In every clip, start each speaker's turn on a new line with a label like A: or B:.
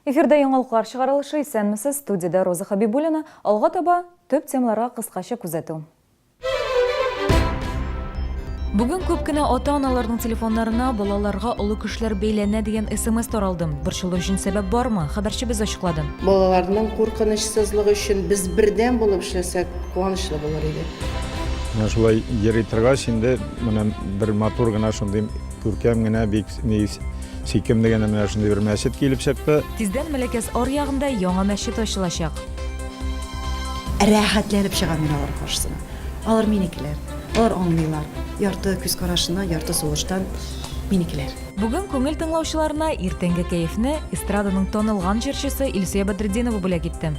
A: Эфирде яңалыклар чыгарылышы исәнмесез, студияда Роза Хабибуллина, алга таба төп темаларга кыскача күзәтү. Бүген күп кенә ата-аналарның телефоннарына балаларга олы кешеләр бәйләнә дигән СМС таралды. Борчылу өчен сәбәп бармы? Хәбәрчебез ачыклады.
B: Балаларның куркынычсызлыгы өчен без бердән булып эшләсәк, куанычлы булыр иде.
C: Менә шулай йөри торгач инде менә бер матур гына шундый күркәм генә бик сөйкем дигән менә шундый бер мәчет килеп чыкты.
A: Тиздән Мәләкәс аръягында яңа мәчет ачылачак.
D: Рәхәтләнеп чыга мин алар каршысына. Алар минекеләр. Алар аңлыйлар. Ярты күз карашына, ярты сулыштан минекеләр.
A: Бүген күңел тыңлаучыларына иртәнге кәефне эстраданың танылган җырчысы Илсөя Бәдретдинова бүләк итте.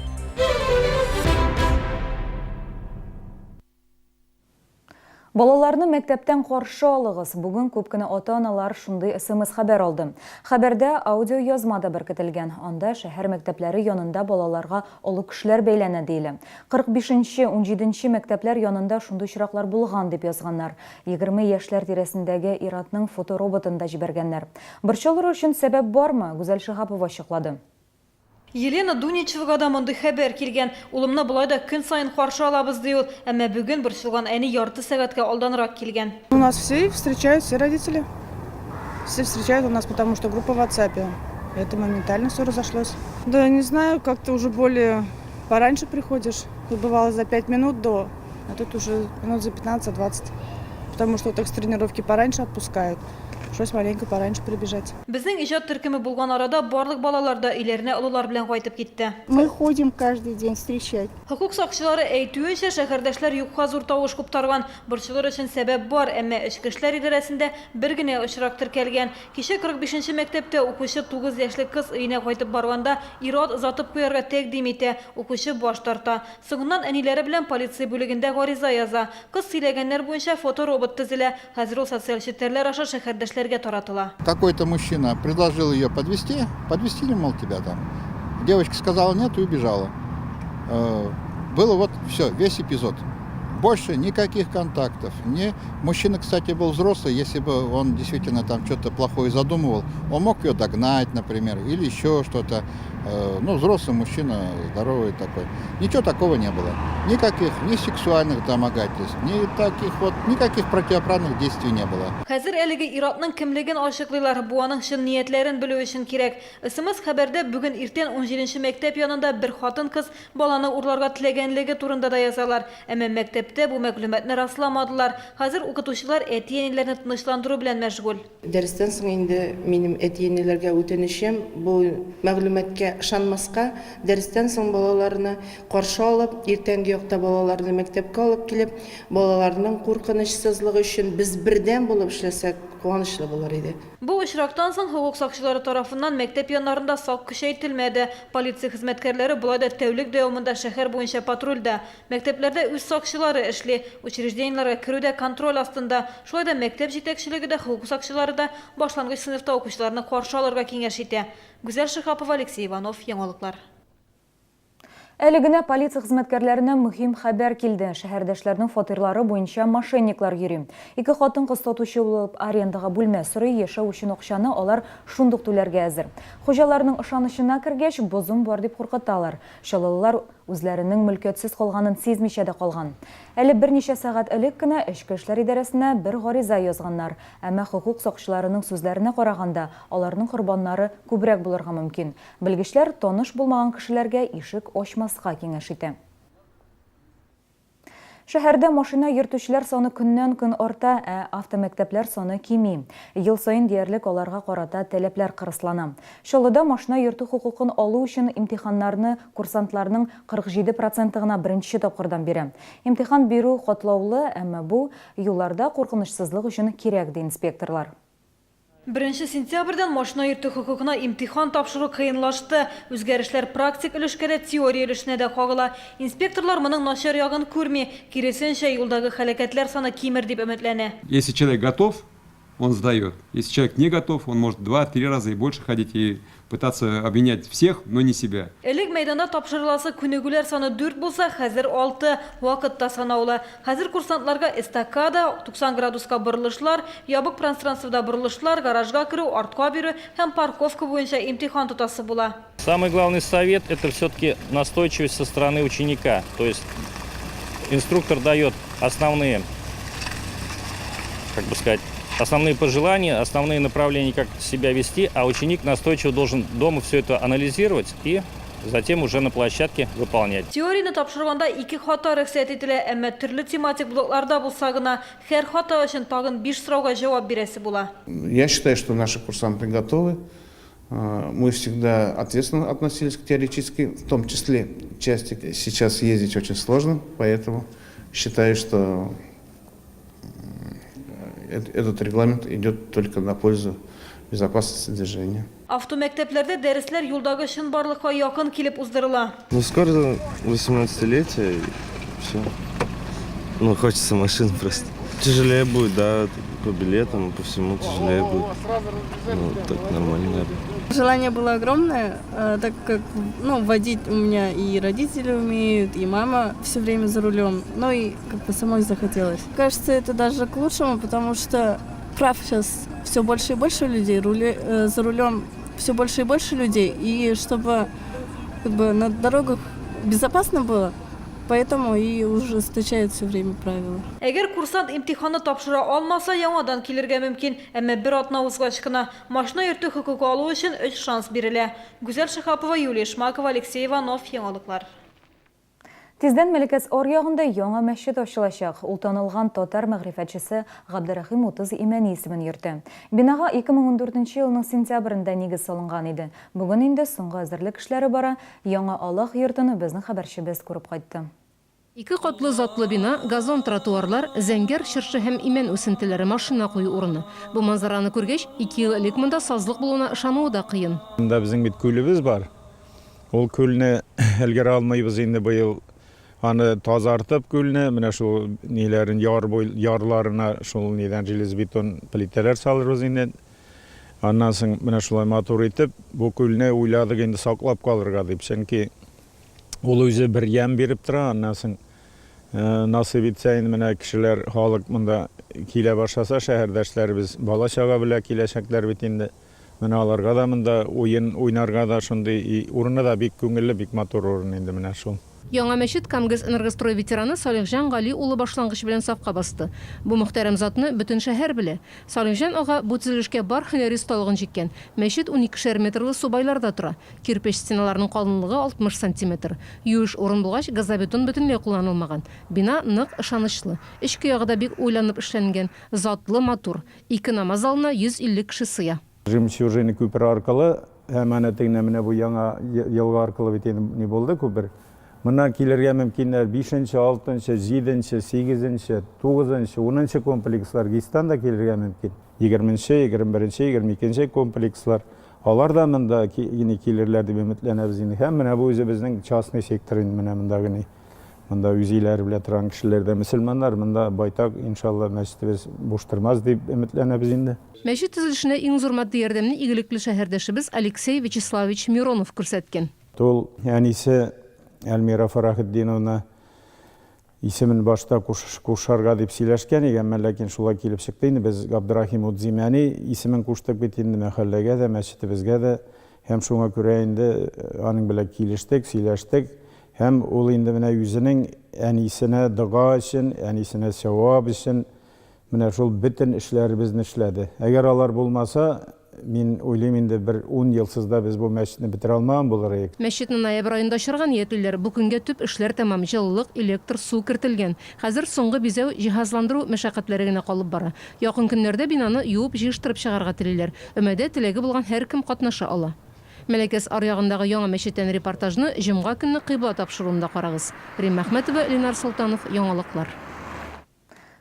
A: Балаларны мәктәптән каршы алыгыз. Бүген күп кенә ата-аналар шундый СМС хәбәр алды. Хәбәрдә аудио язма да беркетелгән. Анда шәһәр мәктәпләре янында балаларга олы кешеләр бәйләнә диелә. 45-17 мәктәпләр янында шундый очраклар булган дип язганнар. 20 яшьләр тирәсендәге ир-атның фотороботын да җибәргәннәр. Борчылыр өчен сәбәп бармы? Гүзәл Шихапова ачыклады.
E: Елена Дуничевага да мондай хәбәр килгән. Улымны булай да көн сайын каршы алабыз ди ул, әмма бүген борчылган әни ярты сәгатькә алданрак килгән.
F: У нас все встречают, все родители. Все встречают у нас, потому что группа в WhatsApp. Это моментально все разошлось. Да, не знаю, как-то уже более пораньше приходишь. Тут бывало за 5 минут до, а тут уже минут за 15-20. Потому что так с тренировки пораньше отпускают. Пришлось маленько пораньше прибежать.
E: Безнең иҗат төркеме булган арада барлык балалар да өйләренә олылар белән кайтып китте.
G: Мы ходим каждый день встречать.
E: Хокук сакчылары әйтүенчә, шәһәрдәшләр юкка зур тавыш куптарган. Борчылыр өчен сәбәп бар, әмма эчке эшләр идарәсендә бер генә очрак теркәлгән. Кичә 45-нче мәктәптә укучы 9 яшьлек кыз өенә кайтып барганда ир-ат озатып куярга тәкъдим итә. Укучы баш тарта. Соңыннан әниләре белән полиция бүлегендә гариза яза. Кыз сөйләгәннәр буенча фоторобот төзелә. Хәзер ул социаль челтәрләр аша шәһәрдәшләр таратыла.
H: Какой-то мужчина предложил ее подвезти ли, мол, тебя там. Девочка сказала нет и убежала. Было вот все, весь эпизод. Больше никаких контактов. Мужчина, кстати, был взрослый, если бы он действительно там что-то плохое задумывал, он мог ее догнать, например, или еще что-то. Взрослый мужчина, здоровый такой. Ничего такого не было. Никаких, ни сексуальных домогательств, никаких противоправных действий не было.
E: Хәзер әлеге ир-атның кемлеген ачыклыйлар, бу аның чын ниятләрен белү өчен кирәк. СМС хәбәрдә бүген иртән 17-нче мәктәп янында бер хатын-кыз баланы урларга теләгәнлеге турында да язалар. Әмма мәктәптә бу мәгълүматны расламадылар. Хәзер укытучылар әти-әниләрне тынычландыру белән мәшгуль.
B: Дәрестән соң инде минем әти-әниләргә үтенечем бу мәгълүматка ышанмаска, дәрестән соң балаларны каршы алып, иртәнге якта балаларны мәктәпкә алып килеп, балаларның куркынычсызлыгы өчен без бердән булып эшләсәк, куанычлы булыр иде.
E: Бу очрактан соң хокук сакчылары тарафыннан мәктәп яннарында сак көчәйтелмәде. Полиция хезмәткәрләре булай да тәүлек дәвамында шәһәр буенча патрульдә. Мәктәпләрдә үз сакчылары эшли, учреждениеләргә керүдә контроль астында. Шулай да мәктәп җитәкчелеге дә, хокук сакчылары да башлангыч сыйныфта укучыларны каршы алырга киңәш итә. Гүзәл Шихапова, Алексей Иванов, яңалыклар.
A: Әле генә полиция хезмәткәрләренә мөһим хәбәр килде. Шәһәрдәшләрнең фатирлары буенча мошенниклар йөри. Ике хатын-кыз сатучы булып арендага бүлмә сорый, яшәү өчен акчаны алар шундук түләргә әзер. Хуҗаларның ышанычына кергәч, бозым бар дип куркыталар. Шалалылар үзләренең мөлкәтсез калганын сизмичә дә калган. Әле берничә сәгать элек кенә эчке эшләр идарәсенә бер гариза язганнар. Әмма хокук сакчыларының сүзләренә караганда, аларның корбаннары күбрәк булырга мөмкин. Белгечләр таныш булмаган кешеләргә ишек ачмаска киңәш итә. Шәһәрдә машина йөртүчеләр саны көннән-көн арта, автомәктәпләр саны кими. Ел сайын диярлек аларга карата таләпләр кырыслана. Чаллыда машина йөртү хукукын алу өчен имтиханнарны курсантларның 47% гына беренче тапкырдан бирә. Имтихан бирү катлаулы, әмма бу юлларда куркынычсызлык өчен кирәк ди инспекторлар.
E: 1 сентябрьдән машина йөртү хокукына имтихан тапшыру кыенлашты. Үзгәрешләр практик өлешкә, теория өлешенә дә кагыла. Инспекторлар моның начар ягын күрми, киресенчә юлдагы һәлакәтләр саны кимер дип өметләнә.
I: Если человек готов он сдает. Если человек не готов, он может 2-3 раза и больше ходить и пытаться обвинять всех, но не себя.
E: Элек мәйданда тапшырыласы күнегүләр саны 4 булса, хәзер 6 вакытта санаулы. Хәзер курсантларга эстакада, 90 градуска борылышлар, ябык пространствода борылышлар, гаражга кіру, артка бирү һәм парковка буенча имтихан тутасы була.
J: Самый главный совет – это все-таки настойчивость со стороны ученика. То есть инструктор дает основные, основные пожелания, основные направления, как себя вести, а ученик настойчиво должен дома все это анализировать и затем уже на площадке выполнять.
E: Теорияны тапшырганда 2 хата рөхсәт ителә, әмма төрле тематик блокларда булса гына һәр хата өчен тагын 5 сорауга җавап бирәсе була.
K: Я считаю, что наши курсанты готовы. Мы всегда ответственно относились к теоретической, в том числе части. Сейчас ездить очень сложно, поэтому считаю, что этот регламент идет только на пользу безопасности движения.
E: Автомәктәпләрдә дәресләр юлдагы чынбарлыкка якын килеп уздырыла.
L: Ну, скоро 18-летие, и все. Ну, хочется машин просто. Тяжелее будет, да, по билетам, по всему тяжелее будет. Ну, так нормально, наверное.
M: Желание было огромное, так как водить у меня и родители умеют, и мама все время за рулем. Ну и как-то самой захотелось. Кажется, это даже к лучшему, потому что прав сейчас все больше и больше людей, за рулем все больше и больше людей. И чтобы на дорогах безопасно было, поэтому и ужесточают все время правила.
E: Әгәр курсант имтиханны тапшыра алмаса, яңадан килергә мөмкин, әмма бер атна узгач кына машина йөртү хокукы алу өчен 3 шанс бирелә. Гүзәл Шихапова, Юлия Шмакова, Алексей Иванов, яңалыклар.
A: Тиздән Мәликәс аръягында яңа мәчет ачылачак. Ул танылган татар мәгърифәтчесе Габдрахим Утыз Имәни исемен йөртә. Бинага 2014 елның сентябрендә нигез салынган иде. Бүген инде соңгы әзерлек эшләре бара. Яңа Аллах йортыны безнең хәбәрчебез күреп кайтты.
N: 2 катлы затлы бина, газон тротуарлар, зәңгәр, шыршы һәм имән үсентеләре, машина кую урыны. Бу манзараны күргәч, 2 ел элек монда сазлык булуына ышануы да кыен.
C: Монда безнең бит күлебез бар. Ул күлне элгәре алмыйбыз инде быел. Аны тазартып күлне, менә шул ниләрен ярларына шул нидән железобетон плитәләр салырбыз инде. Аннан соң менә шулай матур итеп, бу күлне уйладык инде саклап калырга дип, чөнки ул үзе бер ям биреп тора, аннан соң насыйп итсә инде менә кешеләр, халык монда килә башласа, шәһәрдәшләребез бала чага белән киләчәкләр бит инде. Менә аларга да монда уен уйнарга да шундый урыны да бик күңелле, бик матур урын инде менә шул.
N: Яңа мәчет Камгыз энергострой ветераны Салихҗан Гали улы башлангыч белән сафка басты. Бу мөхтәрәм затны бөтен шәһәр белә. Салихҗан ага бу төзелешкә бар һөнәри осталыгын җиткән. Мәчет 12 метрлы субайларда тора. Кирпеч стеналарының калынлыгы 60 см. Юеш урын булгач, газобетон бөтенләй кулланылмаган. Бина нык ышанычлы. Эчке ягыда бик уйланып эшләнгән, затлы матур. 2 намаз залына 150 кеше сыя.
C: Жемчужина күпер аркылы, һәм әнә тегенә менә бу яңа елга аркылы бит инде ни булды күпер. Мына килергә мөмкиннәр 5-нче, 6-нче, 7-нче, 8-нче, 9-нче, 10-нче комплекслар Гистан да килергә мөмкин. 20-нче, 21-нче, 22-нче комплекслар. Алар да монда килерләр дип өметләнәбез инде. Һәм менә бу үзе безнең частный сектор инде менә мондагы. Монда үзиләре белән торган кешеләр дә мөселманнар, монда байтак иншалла мәчетебез буш тормас дип өметләнәбез инде.
N: Мәчет төзелешенә иң зур матди ярдәмне игелекле шәһәрдәшебез Алексей Вячеславович Миронов күрсәткән.
C: Ул әнисе Әлмира Фарахетдиновна исемен башта кушарга дип сөйләшкән иде, ләкин шулай килеп чыкты инде. Без Габдрахим Утыз Имәни исемен куштык бит инде мәхәлләгә дә, мәчетебезгә дә. Һәм шуңа күрә инде аның белән килештек, сөйләштек. Һәм ул инде менә үзенең әнисенә дуга өчен, әнисенә савап өчен менә шул бөтен эшләребезне эшләде. Әгәр алар булмаса, мин уйлыйм инде бер 10 елсыз да без бу мәчетне бетерә алмаган булыр идек.
N: Мәчетне ноябрь айында ачырган иятлеләр бу көнгә төп эшләр тәмам, җылылык, электр, су кертелгән. Хәзер соңгы бизәү, җиһазландыру мәшәкатьләре генә калып бара. Якын көннәрдә бинаны юып, җыштырып чыгарга телиләр. Өмәдә теләге булган һәркем катнаша ала. Мәләкәс аръягындагы яңа мәчеттән репортажны җомга көнне кыйбла тапшыруында карагыз. Рим Әхмәтова, Ленар Солтанов, яңалыклар.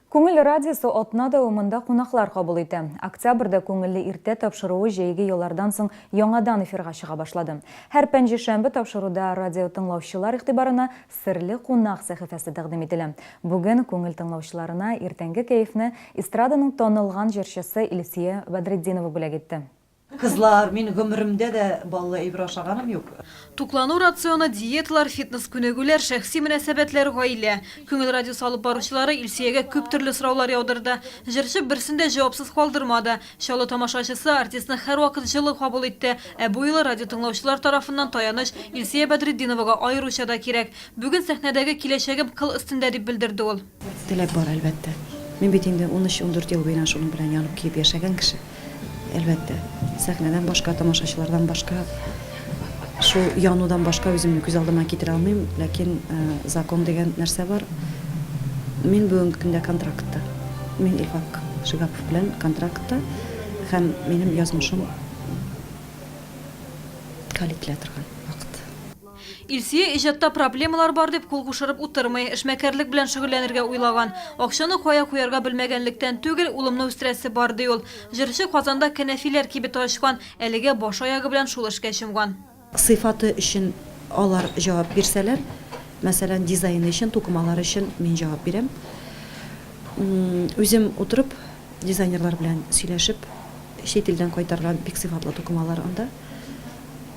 A: Көңіл радиосы отна дауымында қонақлар қабыл ете. Октябрда көңілі ирте тапшыруы жейгі елардан соң яңадан эфирға шыға башлады. Әр пәнжешәмбі тапшыруда радио тыңлаушылар иқтибарына сірлі қонақ сәхифәсі тәқдим етілі. Бүгін көңіл тыңлаушыларына ертеңгі кайфны эстраданың тонылған жершесі Илсия Бадретдинова бүләк етті.
D: Кызлар, мен гөмірімде де баллы әйбір ашағаным yok.
E: Туклану рационы, диеталар, фитнес күнегүләр, шәхси мөнәсәбәтләр гаилә. Күңел радиосы алып баручылары Илсиягә күп төрле сораулар яудырды. Җырчы берсендә җавапсыз калдырмады. Шалы тамашачысы артистны һәр вакыт җылы кабул итте. Бу юлы радио тыңлаучылар тарафыннан таяныч Илсия Бадретдиновага аеруча да кирәк. Бүген сәхнәдәге киләчәгем кыл өстендә дип белдерде ул.
D: Теләк бар, әлбәттә. Мен бит инде 13-14 ел буена шуның белән янып киеп яшәгән кеше. Әлбәттә, сәхнәдән башка, тамашачылардан башка, шу янудан башка үземне күз алдыма китерә алмыйм, ләкин закон дигән нәрсә бар. Мин бүгенге көндә контрактта. Мин Илфак Шигапов белән контрактта һәм минем язмышым калитлә торган вакыт.
E: Илсия иҗатта проблемалар бар дип кул кушырып утырмый, эшмәкәрлек белән шөгыльләнергә уйлаган. Акчаны кая куярга белмәгәнлектән түгел, улымны үстерәсе бар ди ул. Җырчы Казанда кәнәфиләр кибете ачкан, әлегә баш аягы белән шул эшкә чумган.
D: Сыйфаты өчен алар җавап бирсәләр, мәсәлән, дизайны өчен, тукымалар өчен мин җавап бирәм. Үзем утырып, дизайнерлар белән сөйләшеп, чит илдән кайтарган бик сыйфатлы тукымалар анда.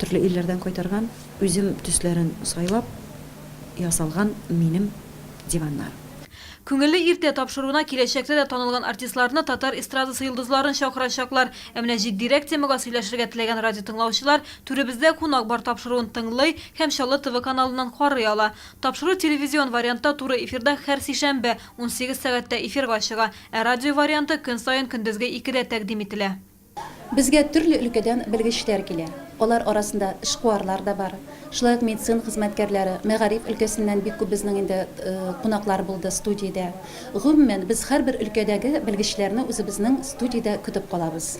D: Төрле илләрдән кайтарган, үзем төсләрен сайлап ясалган минем диваннар.
E: Күңелле иртә тапшыруына киләчәктә дә танылган артистларны, татар эстрадасы йолдызларын чакырачаклар. Менә җитдирәк темага сөйләшергә теләгән радио тыңлаучылар түребездә кунак бар тапшыруын тыңлый һәм Чаллы ТВ каналыннан карый ала. Тапшыру телевизион вариантта туры эфирда һәр сишәмбе 18 сәгатьтә эфирга чыга, ә радио варианты көн саен көндезге 2дә тәкъдим ителә.
O: Безгә төрле өлкәдән белгечләр килә. Алар арасында эшкуарлар да бар. Шулай ук медицина хезмәткәрләре, мәгариф өлкәсеннән бик күп безнең инде кунаклар булды студиядә. Гомумән без һәрбер өлкәдәге белгечләрне үзебезнең студиядә көтеп калабыз.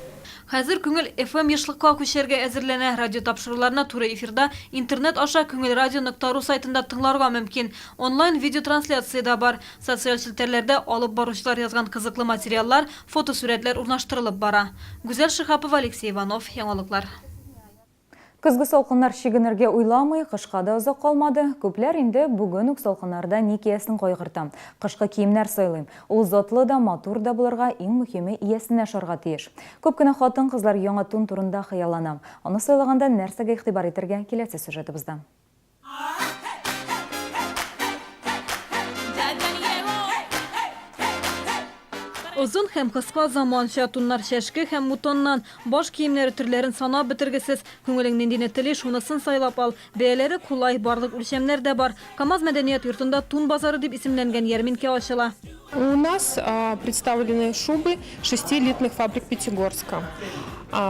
E: Хәзер күңел FM ешлыкка күчәргә әзерләнә. Радио тапшыруларына туры эфирда интернет аша күңелрадио.ру сайтында тыңларга мөмкин. Онлайн видео трансляция да бар. Социаль челтәрләрдә алып баручылар язган кызыклы материаллар, фотосурәтләр урнаштырылып бара. Гүзәл Шихапова, Алексей Иванов, Яңалыклар.
A: Көзгі салқыннар шигенергә уйламый, кышка да узак калмады. Күпләр инде бүген үк салкыннарда никиясен кайгырта. Кышкы киемнәр сайлыйм. Ул затлы да, матур да булырга, иң мөһиме иясенә ашарга тиеш. Күп кенә хатын-кызлар яңа тун турында хыяллана. Аны сайлаганда нәрсәгә игътибар итәргә киләсе сюжетыбызда.
E: Озын һәм кыска заманча туннар шәшке һәм мутоннан баш киемнәре төрләрен санап бетергесез. Күңелең ниндине тели, шунысын сайлап ал. Бәяләре кулай, барлык үлчәмнәр дә бар. КамАЗ мәдәният йортында тун базары дип исемләнгән ярминкә ачыла.
P: У нас представлены шубы 6 элитных фабрик Пятигорска.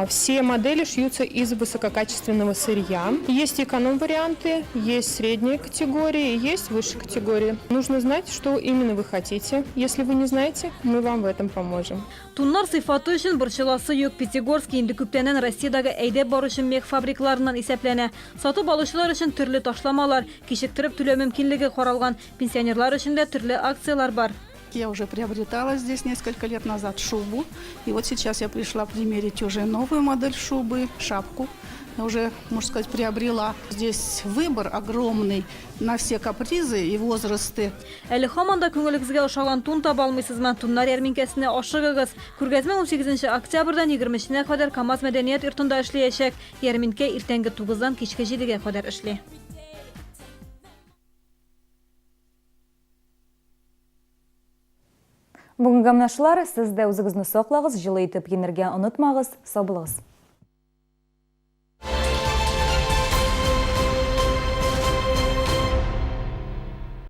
P: Все модели шьются из высококачественного сырья. Есть эконом-варианты, есть средние категории, есть высшие категории. Нужно знать, что именно вы хотите. Если вы не знаете, мы вам в этом поможем.
E: Туннар сыйфаты өчен борчыласы юк. Пятигорск инде күптәннән Россиядәге әйдәп баручы мех фабрикаларыннан исәпләнә. Сатып алучылар өчен төрле ташламалар, кичектереп түләү мөмкинлеге каралган. Пенсионерлар өчен дә төрле акциялар бар.
Q: Я уже приобретала здесь несколько лет назад шубу. И вот сейчас я пришла примерить уже новую модель шубы, шапку. Я уже, можно сказать, приобрела. Здесь выбор огромный на все капризы и возрасты.
E: Әле һаман да күңелегезгә ошаган тун таба алмыйсызмы? Туннар ярминкәсенә ашыгыгыз. Күргәзмә 18 октябрьдән 20-сенә кадәр КамАЗ мәдәният йортында эшләячәк. Ярминкә иртәнге 9-дан кичке 7-гә кадәр эшли.
A: Бүгінгі гамнашлар, сіз дә үзегезне сақлагыз, жылы итеп киенергә онытмагыз, сау булыгыз.